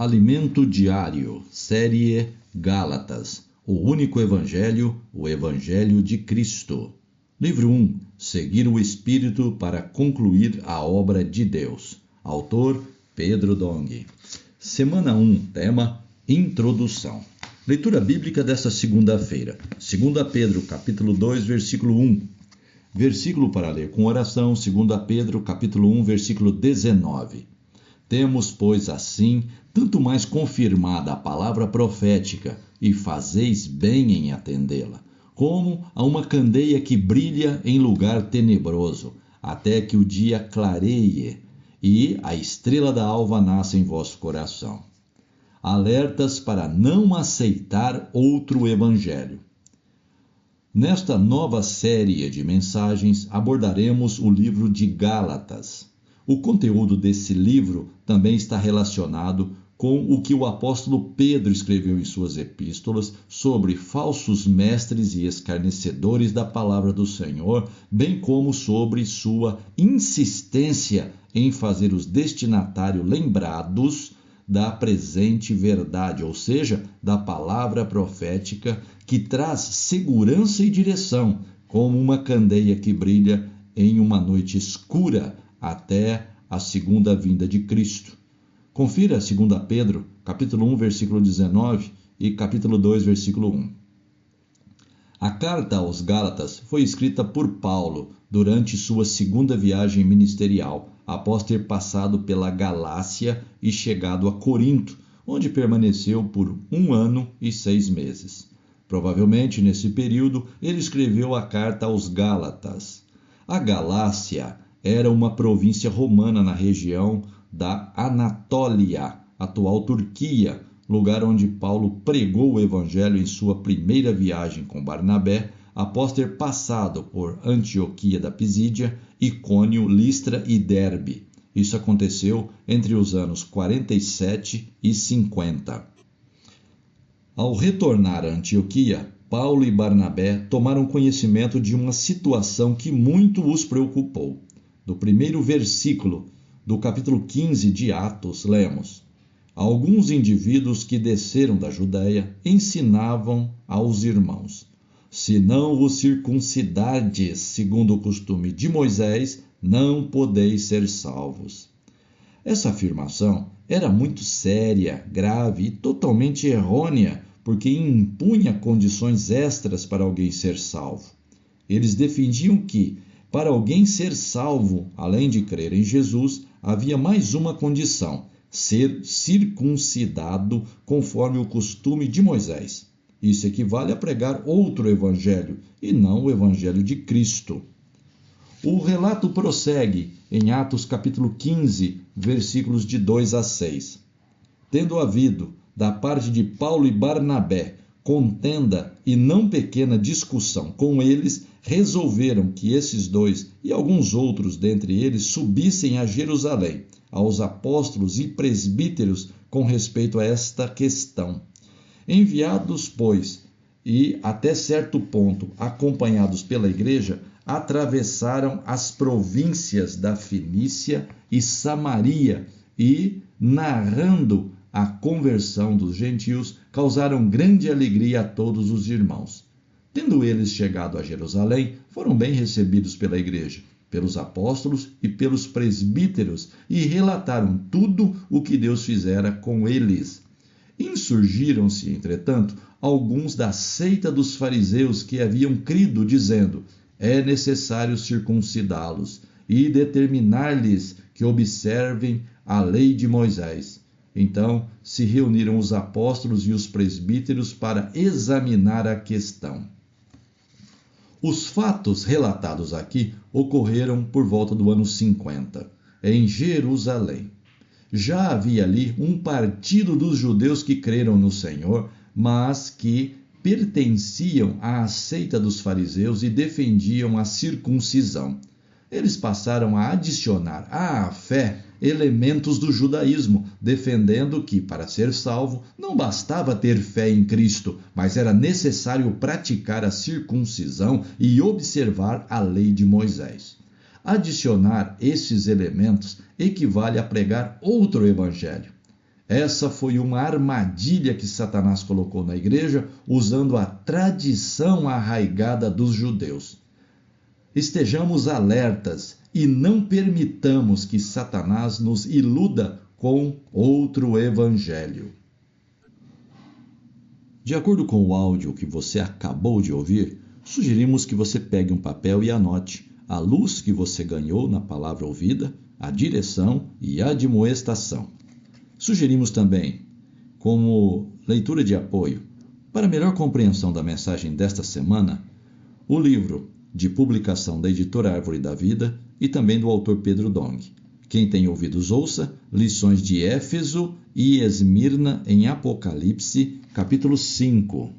Alimento Diário, série Gálatas, o único Evangelho, o Evangelho de Cristo. Livro 1, Seguir o Espírito para concluir a obra de Deus. Autor, Pedro Dong. Semana 1, tema, Introdução. Leitura bíblica desta segunda-feira. 2 Pedro, capítulo 2, versículo 1. Versículo para ler com oração, 2 Pedro, capítulo 1, versículo 19. Temos, pois, assim, tanto mais confirmada a palavra profética, e fazeis bem em atendê-la, como a uma candeia que brilha em lugar tenebroso, até que o dia clareie, e a estrela da alva nasça em vosso coração. Alertas para não aceitar outro evangelho. Nesta nova série de mensagens, abordaremos o livro de Gálatas. O conteúdo desse livro também está relacionado com o que o apóstolo Pedro escreveu em suas epístolas sobre falsos mestres e escarnecedores da palavra do Senhor, bem como sobre sua insistência em fazer os destinatários lembrados da presente verdade, ou seja, da palavra profética que traz segurança e direção, como uma candeia que brilha em uma noite escura até a segunda vinda de Cristo. Confira 2 Pedro, capítulo 1, versículo 19 e capítulo 2, versículo 1. A carta aos Gálatas foi escrita por Paulo durante sua segunda viagem ministerial, após ter passado pela Galácia e chegado a Corinto, onde permaneceu por 1 ano e 6 meses. Provavelmente, nesse período, ele escreveu a carta aos Gálatas. A Galácia era uma província romana na região da Anatólia, atual Turquia, lugar onde Paulo pregou o evangelho em sua primeira viagem com Barnabé, após ter passado por Antioquia da Pisídia, Icônio, Listra e Derbe. Isso aconteceu entre os anos 47 e 50. Ao retornar a Antioquia, Paulo e Barnabé tomaram conhecimento de uma situação que muito os preocupou. Do primeiro versículo do capítulo 15 de Atos, lemos: Alguns indivíduos que desceram da Judéia ensinavam aos irmãos: Se não vos circuncidardes segundo o costume de Moisés, não podeis ser salvos. Essa afirmação era muito séria, grave e totalmente errônea, porque impunha condições extras para alguém ser salvo. Eles defendiam que, para alguém ser salvo, além de crer em Jesus, havia mais uma condição: ser circuncidado conforme o costume de Moisés. Isso equivale a pregar outro evangelho, e não o evangelho de Cristo. O relato prossegue em Atos capítulo 15, versículos de 2 a 6. Tendo havido, da parte de Paulo e Barnabé, contenda e não pequena discussão com eles, resolveram que esses dois e alguns outros dentre eles subissem a Jerusalém, aos apóstolos e presbíteros com respeito a esta questão. Enviados, pois, e até certo ponto acompanhados pela igreja, atravessaram as províncias da Fenícia e Samaria e, narrando a conversão dos gentios, causaram grande alegria a todos os irmãos. Tendo eles chegado a Jerusalém, foram bem recebidos pela igreja, pelos apóstolos e pelos presbíteros, e relataram tudo o que Deus fizera com eles. Insurgiram-se, entretanto, alguns da seita dos fariseus que haviam crido, dizendo: É necessário circuncidá-los e determinar-lhes que observem a lei de Moisés. Então se reuniram os apóstolos e os presbíteros para examinar a questão. Os fatos relatados aqui ocorreram por volta do ano 50, em Jerusalém. Já havia ali um partido dos judeus que creram no Senhor, mas que pertenciam à seita dos fariseus e defendiam a circuncisão. Eles passaram a adicionar à fé elementos do judaísmo, defendendo que, para ser salvo, não bastava ter fé em Cristo, mas era necessário praticar a circuncisão e observar a lei de Moisés. Adicionar esses elementos equivale a pregar outro evangelho. Essa foi uma armadilha que Satanás colocou na igreja, usando a tradição arraigada dos judeus. Estejamos alertas e não permitamos que Satanás nos iluda com outro evangelho. De acordo com o áudio que você acabou de ouvir, sugerimos que você pegue um papel e anote a luz que você ganhou na palavra ouvida, a direção e a admoestação. Sugerimos também, como leitura de apoio, para melhor compreensão da mensagem desta semana, o livro de publicação da editora Árvore da Vida e também do autor Pedro Dong. Quem tem ouvidos ouça, lições de Éfeso e Esmirna em Apocalipse, capítulo 5.